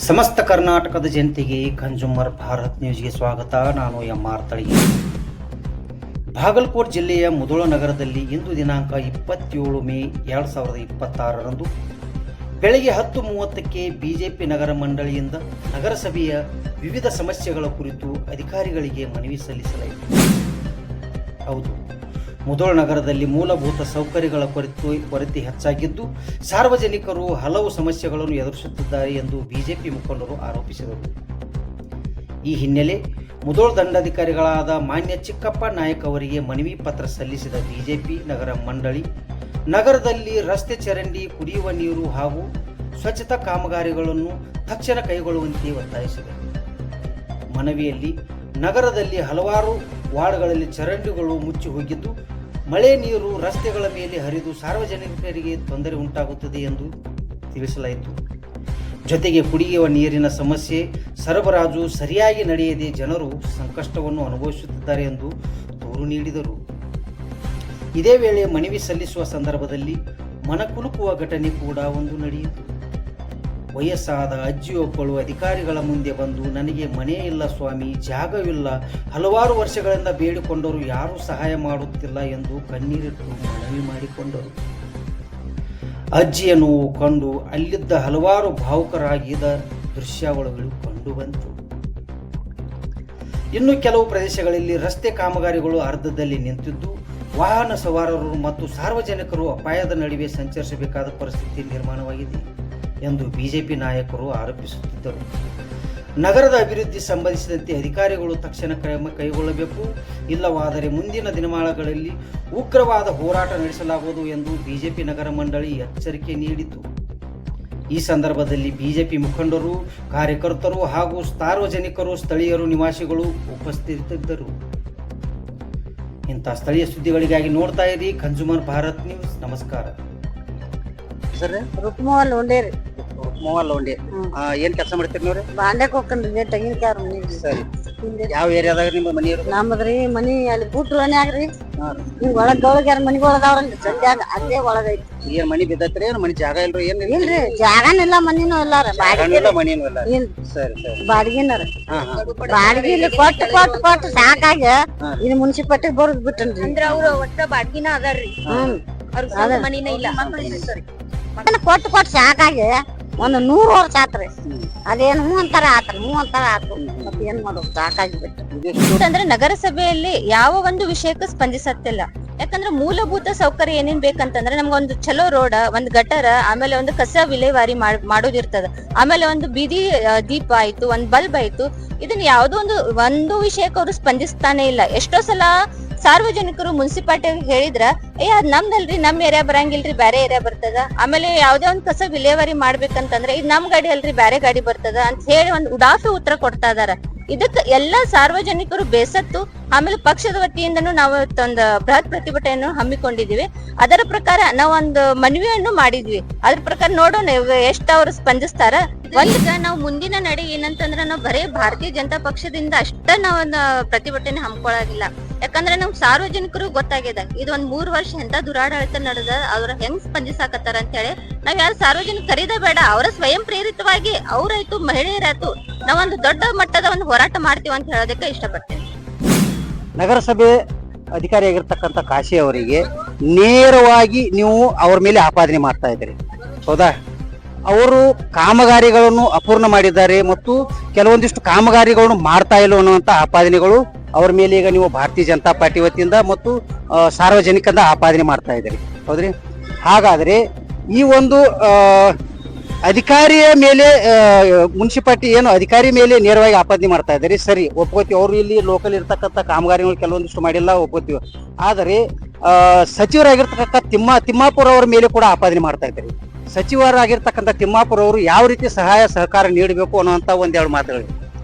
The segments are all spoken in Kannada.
ಸಮಸ್ತ ಕರ್ನಾಟಕದ ಜನತೆಗೆ ಕನ್ಸ್ಯೂಮರ್ ಭಾರತ್ ನ್ಯೂಸ್ಗೆ ಸ್ವಾಗತ. ನಾನು ಎಂ.ಆರ್. ತಳಗಿ. ಬಾಗಲಕೋಟೆ ಜಿಲ್ಲೆಯ ಮುಧೋಳ ನಗರದಲ್ಲಿ ಇಂದು ದಿನಾಂಕ 27 ಮೇ 2026ರಂದು ಬೆಳಗ್ಗೆ 10:30ಕ್ಕೆ ಬಿಜೆಪಿ ನಗರ ಮಂಡಳಿಯಿಂದ ನಗರಸಭೆಯ ವಿವಿಧ ಸಮಸ್ಯೆಗಳ ಕುರಿತು ಅಧಿಕಾರಿಗಳಿಗೆ ಮನವಿ ಸಲ್ಲಿಸಲಾಯಿತು. ಹೌದು, ಮುಧೋಳ ನಗರದಲ್ಲಿ ಮೂಲಭೂತ ಸೌಕರ್ಯಗಳ ಕೊರತೆ ಹೆಚ್ಚಾಗಿದ್ದು ಸಾರ್ವಜನಿಕರು ಹಲವು ಸಮಸ್ಯೆಗಳನ್ನು ಎದುರಿಸುತ್ತಿದ್ದಾರೆ ಎಂದು ಬಿಜೆಪಿ ಮುಖಂಡರು ಆರೋಪಿಸಿದರು. ಈ ಹಿನ್ನೆಲೆ ಮುಧೋಳ ದಂಡಾಧಿಕಾರಿಗಳಾದ ಮಾನ್ಯ ಚಿಕ್ಕಪ್ಪ ನಾಯಕ್ ಅವರಿಗೆ ಮನವಿ ಪತ್ರ ಸಲ್ಲಿಸಿದ ಬಿಜೆಪಿ ನಗರ ಮಂಡಳಿ ನಗರದಲ್ಲಿ ರಸ್ತೆ ಚರಂಡಿ, ಕುಡಿಯುವ ನೀರು ಹಾಗೂ ಸ್ವಚ್ಛತಾ ಕಾಮಗಾರಿಗಳನ್ನು ತಕ್ಷಣ ಕೈಗೊಳ್ಳುವಂತೆ ಒತ್ತಾಯಿಸಿದೆ. ಮನವಿಯಲ್ಲಿ ನಗರದಲ್ಲಿ ಹಲವಾರು ವಾರ್ಡ್ಗಳಲ್ಲಿ ಚರಂಡಿಗಳು ಮುಚ್ಚಿ ಹೋಗಿದ್ದು ಮಳೆ ನೀರು ರಸ್ತೆಗಳ ಮೇಲೆ ಹರಿದು ಸಾರ್ವಜನಿಕರಿಗೆ ತೊಂದರೆ ಉಂಟಾಗುತ್ತದೆ ಎಂದು ತಿಳಿಸಲಾಯಿತು. ಜೊತೆಗೆ ಕುಡಿಯುವ ನೀರಿನ ಸಮಸ್ಯೆ ಸರಬರಾಜು ಸರಿಯಾಗಿ ನಡೆಯದೆ ಜನರು ಸಂಕಷ್ಟವನ್ನು ಅನುಭವಿಸುತ್ತಿದ್ದಾರೆ ಎಂದು ದೂರು ನೀಡಿದರು. ಇದೇ ವೇಳೆ ಮನವಿ ಸಲ್ಲಿಸುವ ಸಂದರ್ಭದಲ್ಲಿ ಮನಕುಲುಕುವ ಘಟನೆ ಕೂಡ ಒಂದು ನಡೆಯಿತು. ವಯಸ್ಸಾದ ಅಜ್ಜಿಯೊಬ್ಬಳು ಅಧಿಕಾರಿಗಳ ಮುಂದೆ ಬಂದು, ನನಗೆ ಮನೆ ಇಲ್ಲ ಸ್ವಾಮಿ, ಜಾಗವಿಲ್ಲ, ಹಲವಾರು ವರ್ಷಗಳಿಂದ ಬೇಡಿಕೊಂಡರು, ಯಾರೂ ಸಹಾಯ ಮಾಡುತ್ತಿಲ್ಲ ಎಂದು ಕಣ್ಣೀರಿಟ್ಟು ಮನವಿ ಮಾಡಿಕೊಂಡರು. ಅಜ್ಜಿಯನ್ನು ಕಂಡು ಅಲ್ಲಿದ್ದ ಹಲವಾರು ಭಾವುಕರಾಗಿದ್ದ ದೃಶ್ಯಾವಳಿಗಳು ಕಂಡು ಬಂತು. ಇನ್ನು ಕೆಲವು ಪ್ರದೇಶಗಳಲ್ಲಿ ರಸ್ತೆ ಕಾಮಗಾರಿಗಳು ಅರ್ಧದಲ್ಲಿ ನಿಂತಿದ್ದು ವಾಹನ ಸವಾರರು ಮತ್ತು ಸಾರ್ವಜನಿಕರು ಅಪಾಯದ ನಡುವೆ ಸಂಚರಿಸಬೇಕಾದ ಪರಿಸ್ಥಿತಿ ನಿರ್ಮಾಣವಾಗಿದೆ ಎಂದು ಬಿಜೆಪಿ ನಾಯಕರು ಆರೋಪಿಸುತ್ತಿದ್ದರು. ನಗರದ ಅಭಿವೃದ್ಧಿ ಸಂಬಂಧಿಸಿದಂತೆ ಅಧಿಕಾರಿಗಳು ತಕ್ಷಣ ಕ್ರಮ ಕೈಗೊಳ್ಳಬೇಕು, ಇಲ್ಲವಾದರೆ ಮುಂದಿನ ದಿನಮಾನಗಳಲ್ಲಿ ಉಗ್ರವಾದ ಹೋರಾಟ ನಡೆಸಲಾಗುವುದು ಎಂದು ಬಿಜೆಪಿ ನಗರ ಮಂಡಳಿ ಎಚ್ಚರಿಕೆ ನೀಡಿತು. ಈ ಸಂದರ್ಭದಲ್ಲಿ ಬಿಜೆಪಿ ಮುಖಂಡರು, ಕಾರ್ಯಕರ್ತರು ಹಾಗೂ ಸಾರ್ವಜನಿಕರು, ಸ್ಥಳೀಯರು, ನಿವಾಸಿಗಳು ಉಪಸ್ಥಿತರಿದ್ದರು. ಇಂಥ ಸ್ಥಳೀಯ ಸುದ್ದಿಗಳಿಗಾಗಿ ನೋಡ್ತಾ ಇರಿ ಕನ್ಸ್ಯೂಮರ್ ಭಾರತ್ ನ್ಯೂಸ್. ನಮಸ್ಕಾರ. ಸರ್, ರುಕ್ಮವಲ್ ಉಂಡೇರಿ ಮೋಹನ್ ಲೌಂಡಿ. ಏನ್ ಕೆಲಸ ಮಾಡ್ತೀರಿ ನೀವ್ರಿ? ಬಾಂಡೆಕ್ ಹೋಗ್ಕನ್ರಿ ತೆಂಗಿನಕಾಯಿ ಮನಿಗೆ. ಸರಿ, ಯಾವ ಏರಿಯಾದಾಗ ನಿಮ್ಮ ಮನಿ ಇರೋದು? ನಮ್ಮದ್ರಿ ಮನಿ ಅಲ್ಲಿ ಬೂಟ್ ಲೋನ್ಯಾಗ್ರಿ. ಹಿಂಗ್ ಒಳಗ್ ಮನಿಗೊಳ ಅದಾವ್ರಲ್ರಿ ಸಂಧ್ಯಾಗ, ಅಲ್ಲೇ ಒಳಗೈತಿ. ಏನ್ ಮನಿ ಬಿದ್ದತ್ರಿ? ಏನ್ ಮನಿ ಜಾಗ ಇಲ್ರಿ? ಏನ್ ಇಲ್ರಿ, ಜಾಗನಿಲ್ಲ ಮನಿನೂ ಇಲ್ಲಾರ, ಮನಿನೂ ಇಲ್ಲ. ಇಲ್ ಸರಿ ಸರಿ. ಬಾಡಿಗೆನರ ಬಾಡಿಗೆ ಇಲ್ಲಿ ಕೊಟ್ಟು ಸಾಕಾಗ ಇದು ಮುನ್ಸಿಪಾಲ್ಟಿ ಬರೋದ್ ಬಿಟ್ಟನ್ರಿ. ಅಂದ್ರ ಅವ್ರ ಒಟ್ಟ ಬಾಡ್ಗಿನ ಅದಾರ್ರಿ, ಅವ್ರ ಮನಿನ ಇಲ್ಲ. ಕೊಟ್ಟು ಸಾಕಾಗಿ ಒಂದು 100 ವರ್ಷ ಆತ್ರಿ. ಅದೇನ್ ಹೂ ಅಂತಾರ ಆತು. ಮತ್ತೆ ಏನ್ ಮಾಡೋದು, ಸಾಕಾಗಿ ಬಿಟ್ಟು. ಅಂದ್ರೆ ನಗರಸಭೆಯಲ್ಲಿ ಯಾವ ಒಂದು ವಿಷಯಕ್ಕೂ ಸ್ಪಂದಿಸತ್ತಿಲ್ಲ. ಯಾಕಂದ್ರೆ ಮೂಲಭೂತ ಸೌಕರ್ಯ ಏನೇನ್ ಬೇಕಂತಂದ್ರೆ ನಮ್ಗೊಂದು ಚಲೋ ರೋಡ್, ಒಂದ್ ಗಟರ, ಆಮೇಲೆ ಒಂದು ಕಸ ವಿಲೇವಾರಿ ಮಾಡೋದಿರ್ತದ, ಆಮೇಲೆ ಒಂದು ಬೀದಿ ದೀಪ ಆಯ್ತು, ಒಂದ್ ಬಲ್ಬ್ ಆಯ್ತು. ಇದನ್ನ ಯಾವ್ದೋ ಒಂದು ವಿಷಯಕ್ಕೆ ಅವ್ರು ಸ್ಪಂದಿಸ್ತಾನೆ ಇಲ್ಲ. ಎಷ್ಟೋ ಸಲ ಸಾರ್ವಜನಿಕರು ಮುನ್ಸಿಪಾಲ್ಟಿಗೆ ಹೇಳಿದ್ರ, ಅದ್ ನಮ್ದಲ್ರಿ, ನಮ್ ಏರಿಯಾ ಬರಂಗಿಲ್ರಿ, ಬ್ಯಾರೆ ಏರಿಯಾ ಬರ್ತದ. ಆಮೇಲೆ ಯಾವ್ದೇ ಒಂದ್ ಕಸ ವಿಲೇವಾರಿ ಮಾಡ್ಬೇಕಂತಂದ್ರೆ ಇದು ನಮ್ ಗಾಡಿ ಅಲ್ರಿ, ಬ್ಯಾರೆ ಗಾಡಿ ಬರ್ತದ ಅಂತ ಹೇಳಿ ಒಂದ್ ಉಡಾಫಿ ಉತ್ತರ ಕೊಡ್ತಾ ಇದಾರ. ಇದಕ್ಕ ಎಲ್ಲಾ ಸಾರ್ವಜನಿಕರು ಬೇಸತ್ತು. ಆಮೇಲೆ ಪಕ್ಷದ ವತಿಯಿಂದನೂ ನಾವು ಒಂದು ಬೃಹತ್ ಪ್ರತಿಭಟನೆಯನ್ನು ಹಮ್ಮಿಕೊಂಡಿದೀವಿ. ಅದರ ಪ್ರಕಾರ ನಾವು ಒಂದು ಮನವಿಯನ್ನು ಮಾಡಿದ್ವಿ. ಅದ್ರ ಪ್ರಕಾರ ನೋಡೋಣ ಎಷ್ಟ ಅವ್ರು ಸ್ಪಂದಿಸ್ತಾರ. ನಾವು ಮುಂದಿನ ನಡೆ ಏನಂತಂದ್ರ, ನಾವು ಬರೇ ಭಾರತೀಯ ಜನತಾ ಪಕ್ಷದಿಂದ ಅಷ್ಟ ನಾವೊಂದು ಪ್ರತಿಭಟನೆ ಹಮ್ಮಿಕೊಳ್ಳೋದಿಲ್ಲ. ಯಾಕಂದ್ರೆ ನಮ್ ಸಾರ್ವಜನಿಕರು ಗೊತ್ತಾಗ್ಯದ ಇದು ಒಂದ್ 3 ವರ್ಷ ಎಂತ ದುರಾಡಳಿತ ನಡೆದ, ಅವ್ರ ಹೆಂಗ್ ಸ್ಪಂದಿಸಾಕತ್ತಾರ ಅಂತ ಹೇಳಿ ನಾವ್ ಯಾರು ಸಾರ್ವಜನಿಕ ಕರೀದ ಬೇಡ. ಅವರ ಸ್ವಯಂ ಪ್ರೇರಿತವಾಗಿ ಅವ್ರಾಯ್ತು, ಮಹಿಳೆಯರಾಯ್ತು, ನಾವೊಂದು ದೊಡ್ಡ ಮಟ್ಟದ ಒಂದು ಹೋರಾಟ ಮಾಡ್ತೀವಿ ಅಂತ ಹೇಳೋದಕ್ಕೆ ಇಷ್ಟಪಡ್ತೇನೆ. ನಗರಸಭೆ ಅಧಿಕಾರಿಯಾಗಿರ್ತಕ್ಕಂಥ ಕಾಶಿ ಅವರಿಗೆ ನೇರವಾಗಿ ನೀವು ಅವ್ರ ಮೇಲೆ ಆಪಾದನೆ ಮಾಡ್ತಾ ಇದ್ದೀರಿ, ಹೌದಾ? ಅವರು ಕಾಮಗಾರಿಗಳನ್ನು ಅಪೂರ್ಣ ಮಾಡಿದ್ದಾರೆ ಮತ್ತು ಕೆಲವೊಂದಿಷ್ಟು ಕಾಮಗಾರಿಗಳನ್ನು ಮಾಡ್ತಾ ಇಲ್ಲ ಅನ್ನುವಂತ ಆಪಾದನೆಗಳು ಅವ್ರ ಮೇಲೆ ಈಗ ನೀವು ಭಾರತೀಯ ಜನತಾ ಪಾರ್ಟಿ ವತಿಯಿಂದ ಮತ್ತು ಸಾರ್ವಜನಿಕರಿಂದ ಆಪಾದನೆ ಮಾಡ್ತಾ ಇದ್ದೀರಿ, ಹೌದ್ರಿ? ಹಾಗಾದ್ರೆ ಈ ಒಂದು ಅಧಿಕಾರಿಯ ಮೇಲೆ ಮುನ್ಸಿಪಾಲ್ಟಿ ಏನು ಅಧಿಕಾರಿ ಮೇಲೆ ನೇರವಾಗಿ ಆಪಾದನೆ ಮಾಡ್ತಾ ಇದ್ದಾರೆ, ಸರಿ, ಒಪ್ಕೋತೀವಿ. ಅವರು ಇಲ್ಲಿ ಲೋಕಲ್ ಇರ್ತಕ್ಕಂಥ ಕಾಮಗಾರಿಗಳು ಕೆಲವೊಂದಿಷ್ಟು ಮಾಡಿಲ್ಲ, ಒಪ್ಕೋತೀವಿ. ಆದರೆ ಸಚಿವರಾಗಿರ್ತಕ್ಕಂಥ ತಿಮ್ಮಾಪುರ ಅವರ ಮೇಲೆ ಕೂಡ ಆಪಾದನೆ ಮಾಡ್ತಾ ಇದ್ದಾರೆ. ಸಚಿವರಾಗಿರ್ತಕ್ಕಂಥ ತಿಮ್ಮಾಪುರ ಅವರು ಯಾವ ರೀತಿ ಸಹಕಾರ ನೀಡಬೇಕು ಅನ್ನುವಂತ 1-2 ಮಾತುಗಳು.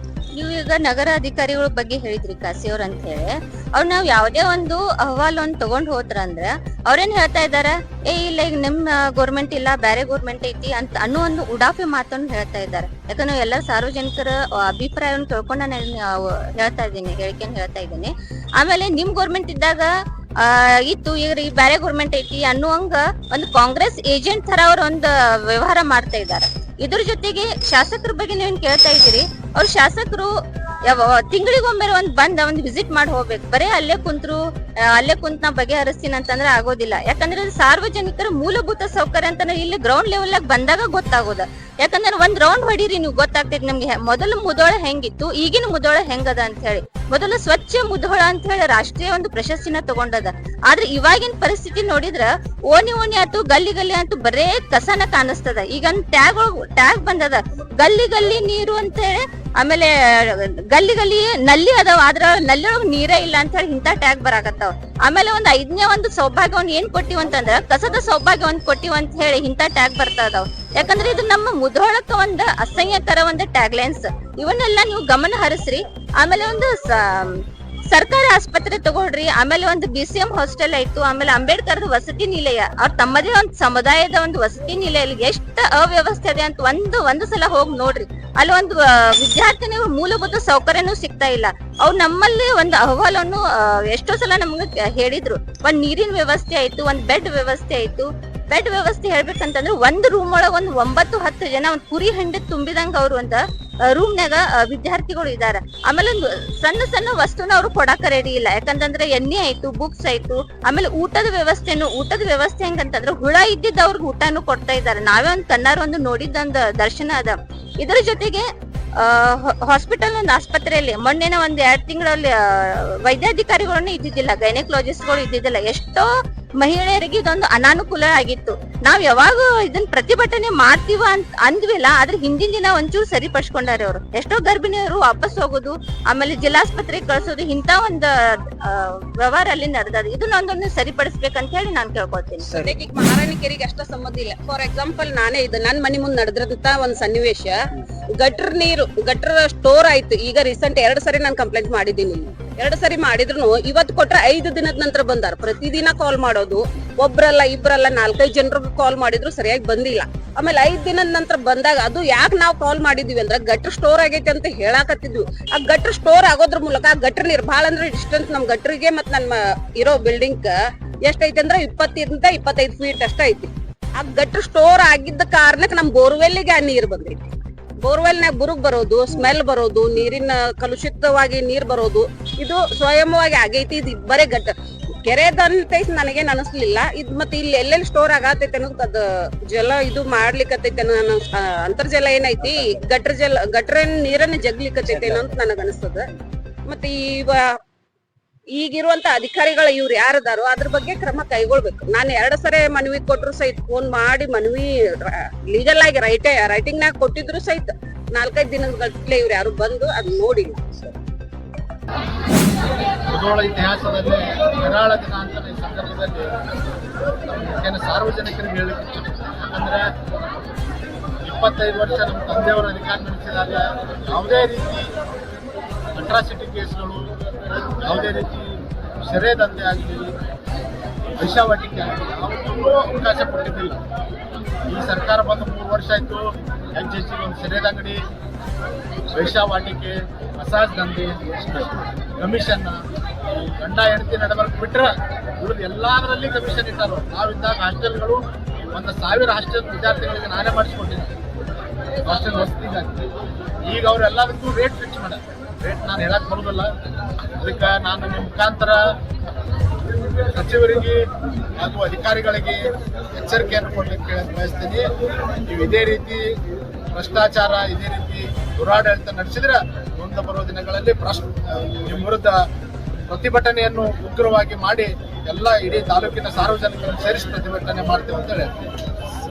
ನೀವು ಈಗ ನಗರ ಅಧಿಕಾರಿಗಳ ಬಗ್ಗೆ ಹೇಳಿದ್ರಿ ಕಾಸಿ ಅವ್ರ ಅಂತ ಹೇಳಿ, ಅವ್ರು ನಾವ್ ಯಾವ್ದೇ ಒಂದು ಅಹವಾಲನ್ನು ತಗೊಂಡ್ ಹೋದ್ರ ಅಂದ್ರ ಅವ್ರೇನ್ ಹೇಳ್ತಾ ಇದಾರ, ಇಲ್ಲ ಈಗ ನಿಮ್ ಗೌರ್ಮೆಂಟ್ ಇಲ್ಲ, ಬೇರೆ ಗೌರ್ಮೆಂಟ್ ಐತಿ ಅಂತ ಅನ್ನೋ ಒಂದು ಉಡಾಫಿ ಮಾತನ್ನು ಹೇಳ್ತಾ ಇದ್ದಾರೆ. ಯಾಕಂದ್ರೆ ಎಲ್ಲ ಸಾರ್ವಜನಿಕರ ಅಭಿಪ್ರಾಯವನ್ನು ತಿಳ್ಕೊಂಡ ನಾನು ಹೇಳ್ತಾ ಇದ್ದೀನಿ. ಆಮೇಲೆ ನಿಮ್ ಗೌರ್ಮೆಂಟ್ ಇದ್ದಾಗ ಇತ್ತು, ಈಗ ಬ್ಯಾರೆ ಗೌರ್ಮೆಂಟ್ ಐತಿ ಅನ್ನುವಂಗ ಒಂದು ಕಾಂಗ್ರೆಸ್ ಏಜೆಂಟ್ ತರ ಅವ್ರ ಒಂದು ವ್ಯವಹಾರ ಮಾಡ್ತಾ ಇದ್ದಾರೆ. ಇದ್ರ ಜೊತೆಗೆ ಶಾಸಕರ ಬಗ್ಗೆ ನೀವೇನ್ ಕೇಳ್ತಾ ಇದ್ದೀರಿ, ಅವ್ರ ಶಾಸಕರು ತಿಂಗಳಿಗೊಮ್ಮೆ ಒಂದ್ ವಿಸಿಟ್ ಮಾಡಿ ಹೋಗ್ಬೇಕು. ಬರೇ ಅಲ್ಲೇ ಕುಂತ್ ನಾ ಬಗೆಹರಿಸ್ತೀನಿ ಅಂತಂದ್ರೆ ಆಗೋದಿಲ್ಲ. ಯಾಕಂದ್ರೆ ಸಾರ್ವಜನಿಕರ ಮೂಲಭೂತ ಸೌಕರ್ಯ ಅಂತ ಇಲ್ಲಿ ಗ್ರೌಂಡ್ ಲೆವೆಲ್ ಆಗಿ ಬಂದಾಗ ಗೊತ್ತಾಗೋದ. ಯಾಕಂದ್ರೆ ಒಂದ್ ರೌಂಡ್ ಹೊಡೀರಿ ನೀವು ಗೊತ್ತಾಗ್ತೈತಿ ನಮ್ಗೆ ಮೊದಲು ಮುಧೋಳ ಹೆಂಗಿತ್ತು, ಈಗಿನ ಮುಧೋಳ ಹೆಂಗದ ಅಂತ ಹೇಳಿ. ಮೊದಲು ಸ್ವಚ್ಛ ಮುಧೋಳ ಅಂತ ಹೇಳಿ ರಾಷ್ಟ್ರೀಯ ಒಂದು ಪ್ರಶಸ್ತಿನ ತಗೊಂಡದ. ಆದ್ರೆ ಇವಾಗಿನ ಪರಿಸ್ಥಿತಿ ನೋಡಿದ್ರ ಓಣಿ ಆತು ಗಲ್ಲಿ ಅಂತೂ ಬರೇ ಕಸನ ಕಾಣಿಸ್ತದ. ಈಗ ಟ್ಯಾಗ್ ಬಂದದ, ಗಲ್ಲಿ ನೀರು ಅಂತ ಹೇಳಿ. ಆಮೇಲೆ ಗಲ್ಲಿ ನಲ್ಲಿ ಅದಾವ, ಆದ್ರ ನಲ್ಲಿ ಒಳಗ್ ನೀರೇ ಇಲ್ಲ ಅಂತ ಹೇಳಿ ಇಂತ ಟ್ಯಾಗ್ ಬರಾಕತ್ತಾವ. ಆಮೇಲೆ ಒಂದ್ 5ನೇ ಒಂದು ಸೌಭಾಗ್ಯವನ್ನ ಏನ್ ಕೊಟ್ಟಿವ್ ಅಂತಂದ್ರ ಕಸದ ಸೌಭಾಗ್ಯ ಒಂದ್ ಕೊಟ್ಟಿವ್ ಅಂತ ಹೇಳಿ ಇಂತ ಟ್ಯಾಗ್ ಬರ್ತಾ ಇದಾವ. ಯಾಕಂದ್ರೆ ಇದು ನಮ್ಮ ಮುಧೋಳಕ್ಕ ಒಂದ್ ಅಸಹ್ಯಕರ ಒಂದು ಟ್ಯಾಗ್ ಲೈನ್ಸ್. ಇವನ್ನೆಲ್ಲ ನೀವು ಗಮನ ಹರಿಸ್ರಿ. ಆಮೇಲೆ ಒಂದು ಸರ್ಕಾರಿ ಆಸ್ಪತ್ರೆ ತಗೊಳ್ರಿ, ಆಮೇಲೆ ಒಂದು BCM ಹಾಸ್ಟೆಲ್ ಆಯ್ತು, ಆಮೇಲೆ ಅಂಬೇಡ್ಕರ್ ವಸತಿ ನಿಲಯ, ಅವ್ರ ತಮ್ಮದೇ ಒಂದು ಸಮುದಾಯದ ಒಂದು ವಸತಿ ನಿಲಯ ಎಷ್ಟು ಅವ್ಯವಸ್ಥೆ ಇದೆ ಅಂತ ಒಂದು ಸಲ ಹೋಗಿ ನೋಡ್ರಿ. ಅಲ್ಲಿ ಒಂದು ವಿದ್ಯಾರ್ಥಿನಿಗೆ ಮೂಲಭೂತ ಸೌಕರ್ಯನೂ ಸಿಗ್ತಾ ಇಲ್ಲ. ಅವ್ರು ನಮ್ಮಲ್ಲಿ ಒಂದು ಅಹವಾಲನ್ನು ಎಷ್ಟೋ ಸಲ ನಮ್ಗೆ ಹೇಳಿದ್ರು. ಒಂದ್ ನೀರಿನ ವ್ಯವಸ್ಥೆ ಆಯ್ತು, ಒಂದ್ ಬೆಡ್ ವ್ಯವಸ್ಥೆ ಆಯ್ತು. ಬೆಡ್ ವ್ಯವಸ್ಥೆ ಹೇಳ್ಬೇಕಂತಂದ್ರೆ ಒಂದು ರೂಮ್ ಒಳಗ ಒಂದು 9-10 ಜನ ಒಂದ್ ಕುರಿ ಹೆಂಡಿ ತುಂಬಿದಂಗ ಅವ್ರು ಒಂದ ರೂಮ್ನಾಗ ವಿದ್ಯಾರ್ಥಿಗಳು ಇದಾರ. ಆಮೇಲೆ ಒಂದು ಸಣ್ಣ ವಸ್ತುನ ಅವ್ರು ಕೊಡಾಕ ರೆಡಿ ಇಲ್ಲ. ಯಾಕಂತಂದ್ರೆ ಎಣ್ಣೆ ಆಯ್ತು, ಬುಕ್ಸ್ ಆಯ್ತು, ಆಮೇಲೆ ಊಟದ ವ್ಯವಸ್ಥೆ ಹೆಂಗಂತಂದ್ರೆ ಹುಳ ಇದ್ದಿದ್ದ ಅವ್ರಿಗೆ ಊಟನು ಕೊಡ್ತಾ ಇದಾರೆ. ನಾವೇ ಒಂದ್ ಕಣ್ಣಾರ ಒಂದು ನೋಡಿದ್ದೊಂದು ದರ್ಶನ ಅದ. ಇದರ ಜೊತೆಗೆ ಹಾಸ್ಪಿಟಲ್ ಒಂದು ಆಸ್ಪತ್ರೆಯಲ್ಲಿ ಮೊನ್ನೆನ ಒಂದ್ 2 ತಿಂಗಳಲ್ಲಿ ವೈದ್ಯಾಧಿಕಾರಿಗಳನ್ನು ಇದ್ದಿದ್ದಿಲ್ಲ, ಗೈನಕಾಲಜಿಸ್ಟ್ಗಳು ಇದ್ದಿದ್ದಿಲ್ಲ. ಎಷ್ಟೋ ಮಹಿಳೆಯರಿಗೆ ಇದೊಂದು ಅನಾನುಕೂಲ ಆಗಿತ್ತು. ನಾವ್ ಯಾವಾಗ ಇದನ್ನ ಪ್ರತಿಭಟನೆ ಮಾಡ್ತೀವ ಅಂತ ಅಂದ್ವಿಲ್ಲ, ಆದ್ರೆ ಹಿಂದಿನ ದಿನ ಒಂಚೂರು ಸರಿಪಡಿಸ್ಕೊಂಡಾರೆ ಅವರು. ಎಷ್ಟೋ ಗರ್ಭಿಣಿಯರು ವಾಪಸ್ ಹೋಗೋದು, ಆಮೇಲೆ ಜಿಲ್ಲಾಸ್ಪತ್ರೆಗೆ ಕಳ್ಸೋದು, ಇಂತ ಒಂದು ವ್ಯವಹಾರ ಅಲ್ಲಿ ನಡೆದ. ಇದನ್ನೊಂದೊಂದು ಸರಿಪಡಿಸ್ಬೇಕಂತ ಹೇಳಿ ನಾನ್ ಕೇಳ್ಕೊತೀನಿ. ಈಗ ಮಹಾರಾಣಿಕೆರೆಗೆ ಅಷ್ಟ ಸಂಬಂಧ ಇಲ್ಲ. ಫಾರ್ ಎಕ್ಸಾಂಪಲ್ ನಾನೇ ಇದು ನನ್ ಮನಿ ಮುಂದ್ ನಡೆದ್ರದಂತ ಒಂದ್ ಸನ್ನಿವೇಶ. ಗಟ್ರ ಸ್ಟೋರ್ ಆಯ್ತು. ಈಗ ರೀಸೆಂಟ್ 2 ಸರಿ ನಾನು ಕಂಪ್ಲೇಂಟ್ ಮಾಡಿದ್ದೀನಿ. 2 ಸರಿ ಮಾಡಿದ್ರು ಇವತ್ತು ಕೊಟ್ರೆ 5 ದಿನದ ನಂತರ ಬಂದಾರ. ಪ್ರತಿದಿನ ಕಾಲ್ ಮಾಡೋದು, ಒಬ್ರಲ್ಲ ಇಬ್ರಲ್ಲ 4-5 ಜನರಿಗೆ ಕಾಲ್ ಮಾಡಿದ್ರು ಸರಿಯಾಗಿ ಬಂದಿಲ್ಲ. ಆಮೇಲೆ 5 ದಿನದ ನಂತರ ಬಂದಾಗ ಅದು ಯಾಕೆ ನಾವು ಕಾಲ್ ಮಾಡಿದ್ವಿ ಅಂದ್ರೆ ಗಟ್ರ ಸ್ಟೋರ್ ಆಗೈತೆ ಅಂತ ಹೇಳಾಕತ್ತಿದ್ವಿ. ಆ ಗಟ್ರ ಸ್ಟೋರ್ ಆಗೋದ್ರ ಮೂಲಕ ಆ ಗಟ್ರ ನೀರ್ ಭಾಳ ಅಂದ್ರೆ ಡಿಸ್ಟೆನ್ಸ್ ನಮ್ ಗಟ್ರಿಗೆ ಮತ್ ನಮ್ಮ ಇರೋ ಬಿಲ್ಡಿಂಗ್ ಎಷ್ಟೈತೆ ಅಂದ್ರೆ 20-25 ಫೀಟ್ ಅಷ್ಟ ಐತಿ. ಆ ಗಟ್ರ ಸ್ಟೋರ್ ಆಗಿದ್ದ ಕಾರಣಕ್ಕೆ ನಮ್ ಬೋರ್ವೆಲ್ಗೆ ಆ ನೀರ್ ಬಂದೈತಿ. ಬೋರ್ವೆಲ್ನಾಗ ಬುರುಗ್ ಬರೋದು, ಸ್ಮೆಲ್ ಬರೋದು, ನೀರಿನ ಕಲುಷಿತವಾಗಿ ನೀರ್ ಬರೋದು, ಇದು ಸ್ವಯಂವಾಗಿ ಆಗೈತಿ. ಇದು ಬರೇ ಕೆರೆದಂತ ನನಗೇನ್ ಅನಿಸ್ಲಿಲ್ಲ. ಇದ್ ಮತ್ತೆ ಇಲ್ಲಿ ಎಲ್ಲೆಲ್ಲಿ ಸ್ಟೋರ್ ಆಗತೈತೆ ಅನ್ನೋದು ಅದು ಜಲ ಇದು ಮಾಡ್ಲಿಕ್ಕತೈತೆ ಅನ್ನೋ ಅಂತರ್ಜಲ ಏನೈತಿ, ಗಟ್ರ ನೀರನ್ನ ಜಗ್ಲಿಕ್ಕತೈತೆ ಅಂತ ನನಗ ಅನಿಸ್ತದ. ಮತ್ತೆ ಈಗಿರುವಂತ ಅಧಿಕಾರಿಗಳು ಇವ್ರು ಯಾರದಾರೋ ಅದ್ರ ಬಗ್ಗೆ ಕ್ರಮ ಕೈಗೊಳ್ಬೇಕು. ನಾನು 2 ಸರಿ ಮನವಿ ಕೊಟ್ರು ಸಹಿತ, ಫೋನ್ ಮಾಡಿ ಮನವಿ ಲೀಗಲ್ ಆಗಿ ರೈಟಿಂಗ್ ನಾಗ ಕೊಟ್ಟಿದ್ರು ಸಹಿತ 4-5 ದಿನದ ಗಟ್ಟಲೆ ಇವ್ರು ಯಾರು ಬಂದು ಅದ್ ನೋಡಿಲ್ಲ. ಮುಧೋಳ ಇತಿಹಾಸದಲ್ಲಿ ಕರಾಳ ದಿನ ಅಂತ ಈ ಸಂದರ್ಭದಲ್ಲಿ ಸಾರ್ವಜನಿಕರಿಗೆ ಹೇಳಿಕ್ಕೆ, ಯಾಕಂದ್ರೆ 25 ವರ್ಷ ನಮ್ಮ ತಂದೆಯವರು ಅಧಿಕಾರ ನಡೆಸಿದಾಗ ಯಾವುದೇ ರೀತಿ ಅಟ್ರಾಸಿಟಿ ಕೇಸ್ಗಳು, ಯಾವುದೇ ರೀತಿ ಸೆರೆ ದಂಧೆ ಆಗಲಿ, ವೇಶ್ಯಾವಾಟಿಕೆ ಆಗಲಿ ಯಾವುದಕ್ಕೂ ಅವಕಾಶ ಕೊಟ್ಟಿದ್ದಿಲ್ಲ. ಈ ಸರ್ಕಾರ ಬಂದು 3 ವರ್ಷ ಆಯಿತು. ಹೆಚ್ಚೆಚ್ಚು ಒಂದು ಸೆರೆದ ಅಂಗಡಿ, ವೇಶ್ಯಾವಾಟಿಕೆ, ಮಸಾಜ್ ದಂಧೆ, ಕಮಿಷನ್, ಗಂಡ ಹೆಂಡತಿ ನಡಬರ್ಕ್ ಬಿಟ್ರೆ ಉಳಿದು ಎಲ್ಲದರಲ್ಲಿ ಕಮಿಷನ್ ಇಟ್ಟಾರು. ನಾವಿದ್ದಾಗ ಹಾಸ್ಟೆಲ್ಗಳು 1,000 ಹಾಸ್ಟೆಲ್ ವಿದ್ಯಾರ್ಥಿಗಳಿಗೆ ನಾನೇ ಮಾಡಿಸ್ಕೊಟ್ಟಿದ್ದೆ ಹಾಸ್ಟೆಲ್ ವಸತಿಗಾಗಿ. ಈಗ ಅವರೆಲ್ಲದಕ್ಕೂ ರೇಟ್ ಫಿಕ್ಸ್ ಮಾಡ್ಯಾರ. ರೇಟ್ ನಾನು ಹೇಳಕ್ ಬರೋದಿಲ್ಲ. ಅದಕ್ಕೆ ನಾನು ನಿಮ್ಮ ಮುಖಾಂತರ ಸಚಿವರಿಗೆ ಹಾಗೂ ಅಧಿಕಾರಿಗಳಿಗೆ ಎಚ್ಚರಿಕೆಯನ್ನು ಕೊಡ್ಲಿಕ್ಕೆ ಬಯಸ್ತೀನಿ. ನೀವು ಇದೇ ರೀತಿ ಭ್ರಷ್ಟಾಚಾರ, ಇದೇ ರೀತಿ ದುರಾಡಳಿತ ನಡೆಸಿದ್ರೆ ಮುಂದೆ ಬರುವ ದಿನಗಳಲ್ಲಿ ನಿಮ್ಮ ವಿರುದ್ಧ ಪ್ರತಿಭಟನೆಯನ್ನು ಉಗ್ರವಾಗಿ ಮಾಡಿ ಎಲ್ಲ ಇಡೀ ತಾಲೂಕಿನ ಸಾರ್ವಜನಿಕರನ್ನು ಸೇರಿಸಿ ಪ್ರತಿಭಟನೆ ಮಾಡ್ತೇವೆ ಅಂತ ಹೇಳಿ